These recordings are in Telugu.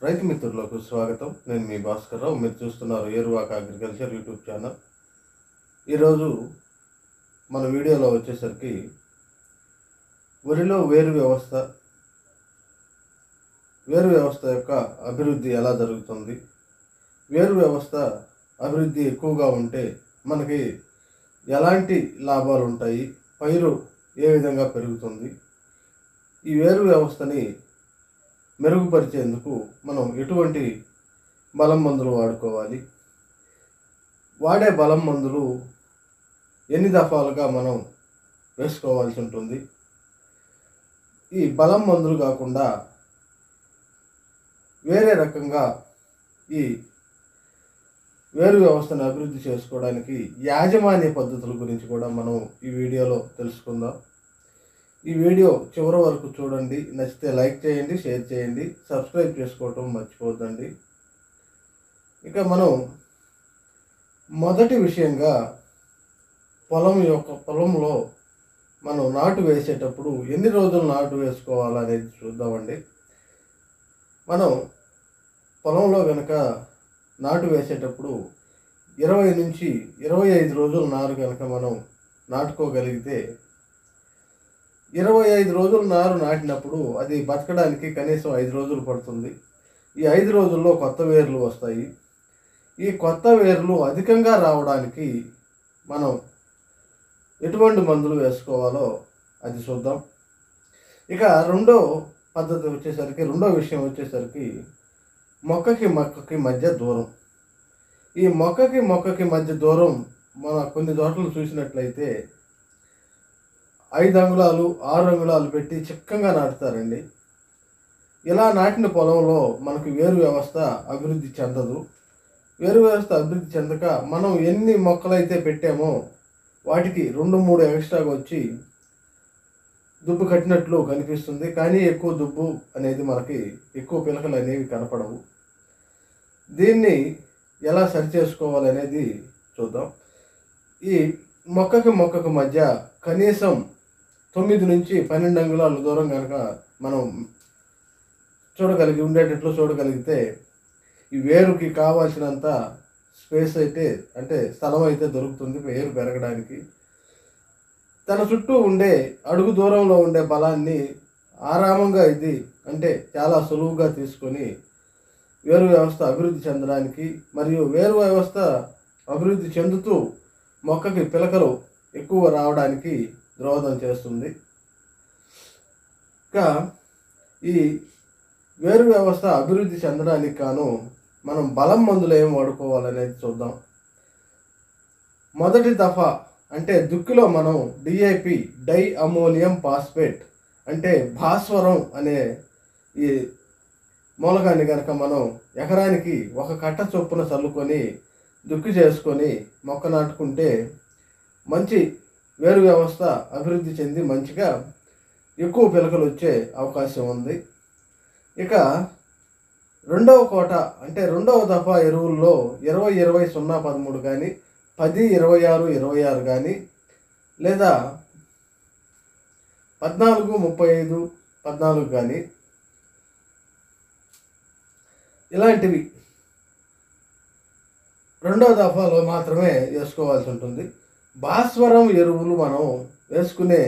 రైతు మిత్రులకు స్వాగతం. నేను మీ భాస్కర్రావు. మీరు చూస్తున్నారు ఏరువాక అగ్రికల్చర్ యూట్యూబ్ ఛానల్. ఈరోజు మన వీడియోలో వచ్చేసరికి వరిలో వేరు వ్యవస్థ యొక్క అభివృద్ధి ఎలా జరుగుతుంది, వేరు వ్యవస్థ అభివృద్ధి ఎక్కువగా ఉంటే మనకి ఎలాంటి లాభాలు ఉంటాయి, పైరు ఏ విధంగా పెరుగుతుంది, ఈ వేరు వ్యవస్థని మెరుగుపరిచేందుకు మనం ఎటువంటి బలం మందులు వాడుకోవాలి, వాడే బలం మందులు ఎన్ని దఫాలుగా మనం వేసుకోవాల్సి ఉంటుంది, ఈ బలం మందులు కాకుండా వేరే రకంగా ఈ వేరు వ్యవస్థను అభివృద్ధి చేసుకోవడానికి యాజమాన్య పద్ధతుల గురించి కూడా మనం ఈ వీడియోలో తెలుసుకుందాం. ఈ వీడియో చివరి వరకు చూడండి. నచ్చితే లైక్ చేయండి, షేర్ చేయండి, సబ్స్క్రైబ్ చేసుకోవటం మర్చిపోద్దండి. ఇక మనం మొదటి విషయంగా పొలంలో మనం నాటు వేసేటప్పుడు ఎన్ని రోజులు నాటు వేసుకోవాలనేది చూద్దామండి. మనం పొలంలో కనుక నాటు వేసేటప్పుడు 20 నుంచి 25 రోజుల నారు కనుక మనం నాటుకోగలిగితే 25 రోజులు నారు నాటినప్పుడు అది బతకడానికి కనీసం 5 రోజులు పడుతుంది. ఈ 5 రోజుల్లో కొత్త వేర్లు వస్తాయి. ఈ కొత్త వేర్లు అధికంగా రావడానికి మనం ఎటువంటి మందులు వేసుకోవాలో అది చూద్దాం. ఇక రెండో విషయం వచ్చేసరికి మొక్కకి మధ్య దూరం. ఈ మొక్కకి మధ్య దూరం మన కొన్ని చోట్ల చూసినట్లయితే 5 అంగుళాలు 6 అంగుళాలు పెట్టి చిక్కంగా నాటుతారండి. ఇలా నాటిన పొలంలో మనకు వేరు వ్యవస్థ అభివృద్ధి చెందదు. వేరు వ్యవస్థ అభివృద్ధి చెందక మనం ఎన్ని మొక్కలైతే పెట్టామో వాటికి 2-3 ఎక్స్ట్రాగా వచ్చి దుబ్బు కట్టినట్లు కనిపిస్తుంది. కానీ ఎక్కువ దుబ్బు అనేది మనకి ఎక్కువ పిలకలు అనేవి కనపడవు. దీన్ని ఎలా సరిచేసుకోవాలనేది చూద్దాం. ఈ మొక్కకి మధ్య కనీసం 9 నుంచి 12 అంగుళాల దూరం కనుక మనం ఉండేటట్లు చూడగలిగితే ఈ వేరుకి కావాల్సినంత స్పేస్ అయితే అంటే స్థలం అయితే దొరుకుతుంది వేరు పెరగడానికి. తన చుట్టూ ఉండే అడుగు దూరంలో ఉండే బలాన్ని ఆరామంగా ఇది అంటే చాలా సులువుగా తీసుకొని వేరు వ్యవస్థ అభివృద్ధి చెందడానికి మరియు వేరు వ్యవస్థ అభివృద్ధి చెందుతూ మొక్కకి పిలకలు ఎక్కువ రావడానికి దోహదం చేస్తుంది. ఇంకా ఈ వేరు వ్యవస్థ అభివృద్ధి చెందడానికి గాను మనం బలం మందులు ఏం వాడుకోవాలనేది చూద్దాం. మొదటి దఫా అంటే దుక్కిలో మనం డిఏపి డై అమోనియం ఫాస్ఫేట్ అంటే భాస్వరం అనే ఈ మూలకాన్ని కనుక మనం ఎకరానికి 1 కట్ట చొప్పున చల్లుకొని దుక్కి చేసుకొని మొక్క నాటుకుంటే మంచి వేరు వ్యవస్థ అభివృద్ధి చెంది మంచిగా ఎక్కువ పిలకలు వచ్చే అవకాశం ఉంది. ఇక రెండవ కోట అంటే రెండవ దఫా ఎరువుల్లో 20-20-0-13 కానీ 10-26-26 కానీ లేదా 14-35-14 కానీ ఇలాంటివి రెండవ దఫాలో మాత్రమే వేసుకోవాల్సి ఉంటుంది. భాస్వరం ఎరువులు మనం వేసుకునే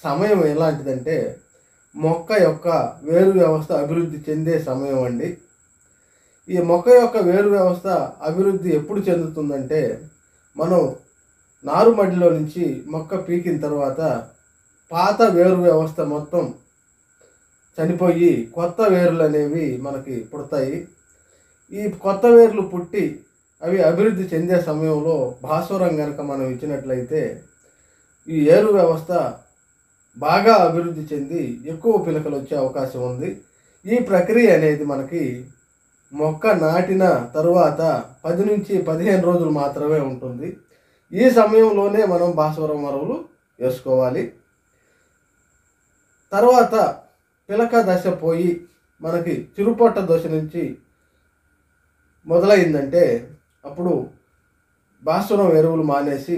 సమయం ఎలాంటిదంటే మొక్క యొక్క వేరు వ్యవస్థ అభివృద్ధి చెందే సమయం అండి. ఈ మొక్క యొక్క వేరు వ్యవస్థ అభివృద్ధి ఎప్పుడు చెందుతుందంటే మనం నారుమడిలో నుంచి మొక్క పీకిన తర్వాత పాత వేరు వ్యవస్థ మొత్తం చనిపోయి కొత్త వేర్లు అనేవి మనకి పుడతాయి. ఈ కొత్త వేర్లు పుట్టి అవి అభివృద్ధి చెందే సమయంలో భాస్వరం కనుక మనం ఇచ్చినట్లయితే ఈ ఏరు వ్యవస్థ బాగా అభివృద్ధి చెంది ఎక్కువ పిలకలు వచ్చే అవకాశం ఉంది. ఈ ప్రక్రియ అనేది మనకి మొక్క నాటిన తరువాత 10 నుంచి 15 రోజులు మాత్రమే ఉంటుంది. ఈ సమయంలోనే మనం భాస్వరం ఎరువులు వేసుకోవాలి. తర్వాత పిలక దశ పోయి మనకి చిరుపొట్ట దశ నుంచి మొదలైందంటే అప్పుడు భాస్వరం ఎరువులు మానేసి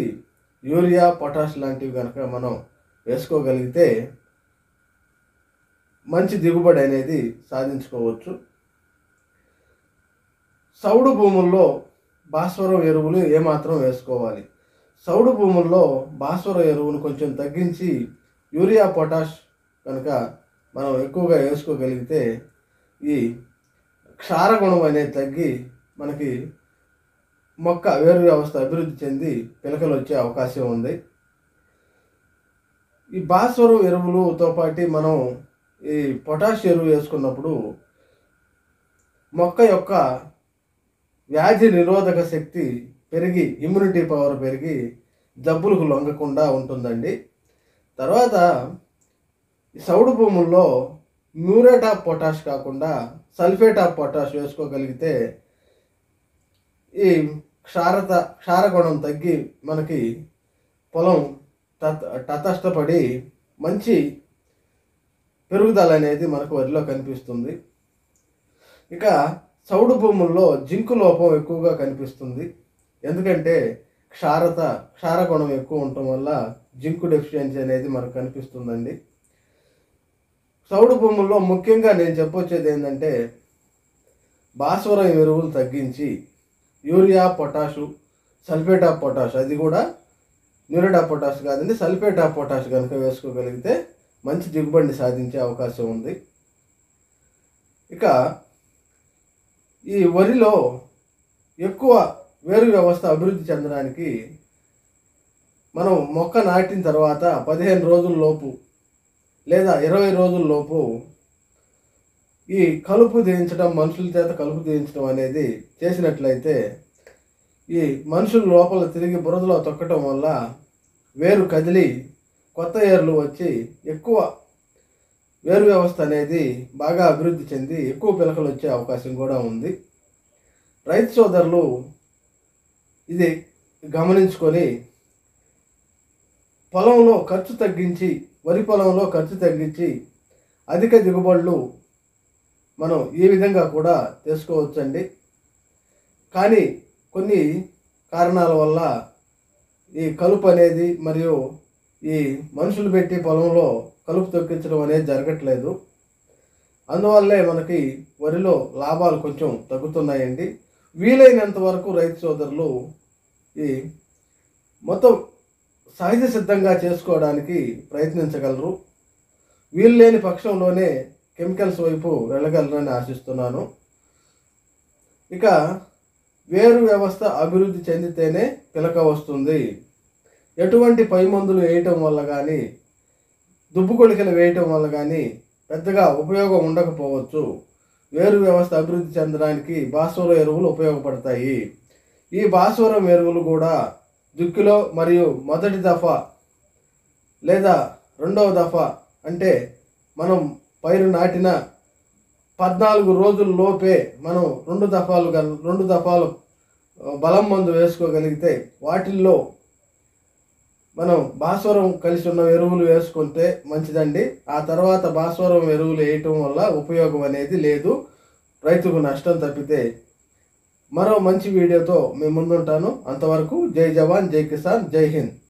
యూరియా పొటాష్ లాంటివి కనుక మనం వేసుకోగలిగితే మంచి దిగుబడి అనేది సాధించుకోవచ్చు. సౌడు భూముల్లో భాస్వరం ఎరువులు ఏమాత్రం వేసుకోవాలి? సౌడు భూముల్లో భాస్వరం ఎరువును కొంచెం తగ్గించి యూరియా పొటాష్ కనుక మనం ఎక్కువగా వేసుకోగలిగితే ఈ క్షారగుణం అనేది తగ్గి మనకి మొక్క వేరు వ్యవస్థ అభివృద్ధి చెంది పిలకలు వచ్చే అవకాశం ఉంది. ఈ భాస్వరం ఎరువులతో పాటు మనం ఈ పొటాష్ ఎరువు వేసుకున్నప్పుడు మొక్క యొక్క వ్యాధి నిరోధక శక్తి పెరిగి ఇమ్యూనిటీ పవర్ పెరిగి జబ్బులకు లొంగకుండా ఉంటుందండి. తర్వాత ఈ సౌడు భూముల్లో మ్యూరేట్ ఆఫ్ పొటాష్ కాకుండా సల్ఫేట్ ఆఫ్ పొటాష్ వేసుకోగలిగితే ఈ క్షారగుణం తగ్గి మనకి పొలం తటస్థపడి మంచి పెరుగుదల అనేది మనకు వరిలో కనిపిస్తుంది. ఇక సౌడు భూముల్లో జింకు లోపం ఎక్కువగా కనిపిస్తుంది. ఎందుకంటే క్షారగుణం ఎక్కువ ఉండటం వల్ల జింకు డెఫిషియన్సీ అనేది మనకు కనిపిస్తుందండి. సౌడు భూముల్లో ముఖ్యంగా నేను చెప్పొచ్చేది ఏంటంటే భాస్వరం ఎరువులు తగ్గించి urea potash sulphate of potash, అది కూడా మ్యూరేట్ ఆఫ్ పొటాష్ కాదండి, సల్ఫేట్ ఆఫ్ పొటాష్ కనుక వేసుకోగలిగితే మంచి దిగుబడిని సాధించే అవకాశం ఉంది. ఇక ఈ వరిలో ఎక్కువ వేరు వ్యవస్థ అభివృద్ధి చెందడానికి మనం మొక్క నాటిన తర్వాత 15 రోజుల లోపు లేదా 20 రోజుల లోపు ఈ కలుపు తీయించడం, మనుషుల చేత కలుపు తీయించడం అనేది చేసినట్లయితే ఈ మనుషుల లోపల తిరిగి బురదలో తొక్కటం వల్ల వేరు కదిలి కొత్త ఏర్లు వచ్చి ఎక్కువ వేరు వ్యవస్థ అనేది బాగా అభివృద్ధి చెంది ఎక్కువ పిలకలు వచ్చే అవకాశం కూడా ఉంది. రైతు సోదరులు ఇది గమనించుకొని పొలంలో ఖర్చు తగ్గించి వరి పొలంలో ఖర్చు తగ్గించి అధిక దిగుబడులు మనం ఈ విధంగా కూడా తీసుకోవచ్చండి. కానీ కొన్ని కారణాల వల్ల ఈ కలుపు అనేది మరియు ఈ మనుషులు పెట్టి పొలంలో కలుపు తొక్కించడం అనేది జరగట్లేదు. అందువల్లే మనకి వరిలో లాభాలు కొంచెం తగ్గుతున్నాయండి. వీలైనంత వరకు రైతు సోదరులు ఈ మొత్తం సహజ సిద్ధంగా చేసుకోవడానికి ప్రయత్నించగలరు. వీలు లేని పక్షంలోనే కెమికల్స్ వైపు వెళ్ళగలరని ఆశిస్తున్నాను. ఇక వేరు వ్యవస్థ అభివృద్ధి చెందితేనే పిలక వస్తుంది. ఎటువంటి పై మందులు వేయటం వల్ల కానీ దుబ్బు కొలికలు వేయటం వల్ల కానీ పెద్దగా ఉపయోగం ఉండకపోవచ్చు. వేరు వ్యవస్థ అభివృద్ధి చెందడానికి భాస్వరం ఎరువులు ఉపయోగపడతాయి. ఈ భాస్వరం ఎరువులు కూడా దుక్కిలో మరియు మొదటి దఫా లేదా రెండవ దఫా అంటే మనం పైరు నాటిన 14 రోజుల లోపే మనం రెండు దఫాలు బలం మందు వేసుకోగలిగితే వాటిల్లో మనం భాస్వరం కలిసి ఉన్న ఎరువులు వేసుకుంటే మంచిదండి. ఆ తర్వాత భాస్వరం ఎరువులు వేయటం వల్ల ఉపయోగం అనేది లేదు, రైతుకు నష్టం తప్పితే. మరో మంచి వీడియోతో మీ ముందుంటాను. అంతవరకు జై జవాన్, జై కిసాన్, జై హింద్.